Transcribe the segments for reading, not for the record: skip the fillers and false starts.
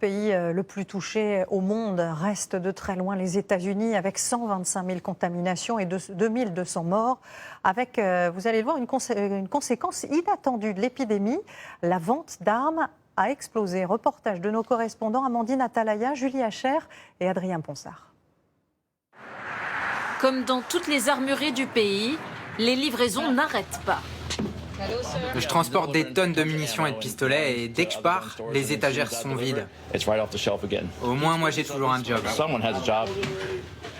pays le plus touché au monde reste de très loin les États-Unis, avec 125 000 contaminations et 2200 morts. Avec, vous allez le voir, une conséquence inattendue de l'épidémie, la vente d'armes a explosé. Reportage de nos correspondants Amandine Atalaya, Julie Hacher et Adrien Ponsard. Comme dans toutes les armureries du pays, les livraisons n'arrêtent pas. Je transporte des tonnes de munitions et de pistolets et dès que je pars, les étagères sont vides. Au moins, moi, j'ai toujours un job.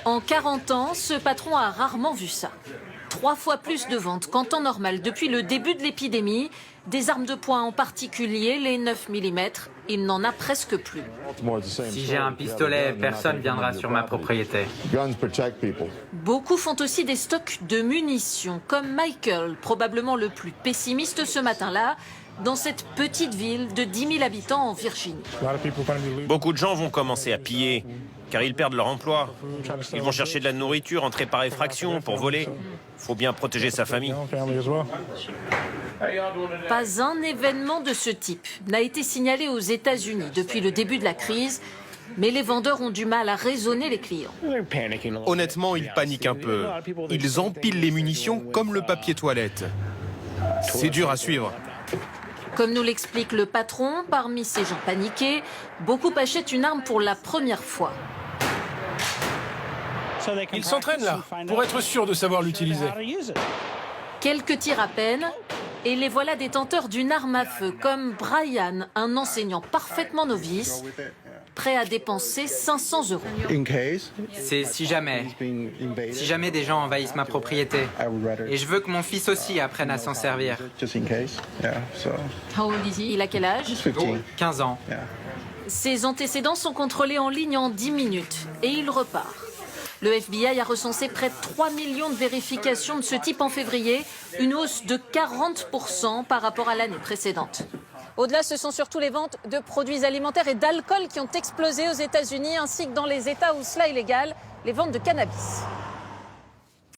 En 40 ans, ce patron a rarement vu ça. 3 fois plus de ventes qu'en temps normal depuis le début de l'épidémie. Des armes de poing en particulier, les 9 mm, il n'en a presque plus. Si j'ai un pistolet, personne viendra sur ma propriété. Beaucoup font aussi des stocks de munitions, comme Michael, probablement le plus pessimiste ce matin-là, dans cette petite ville de 10 000 habitants en Virginie. Beaucoup de gens vont commencer à piller, car ils perdent leur emploi. Ils vont chercher de la nourriture, entrer par effraction pour voler. Faut bien protéger sa famille. Pas un événement de ce type n'a été signalé aux États-Unis depuis le début de la crise, mais les vendeurs ont du mal à raisonner les clients. Honnêtement, ils paniquent un peu. Ils empilent les munitions comme le papier toilette. C'est dur à suivre. Comme nous l'explique le patron, parmi ces gens paniqués, beaucoup achètent une arme pour la première fois. Ils s'entraînent là, pour être sûrs de savoir l'utiliser. Quelques tirs à peine, et les voilà détenteurs d'une arme à feu, comme Brian, un enseignant parfaitement novice, prêt à dépenser 500 €. C'est si jamais des gens envahissent ma propriété. Et je veux que mon fils aussi apprenne à s'en servir. Il a quel âge? 15 ans. Ses antécédents sont contrôlés en ligne en 10 minutes, et il repart. Le FBI a recensé près de 3 millions de vérifications de ce type en février, une hausse de 40% par rapport à l'année précédente. Au-delà, ce sont surtout les ventes de produits alimentaires et d'alcool qui ont explosé aux États-Unis, ainsi que dans les États où cela est légal, les ventes de cannabis.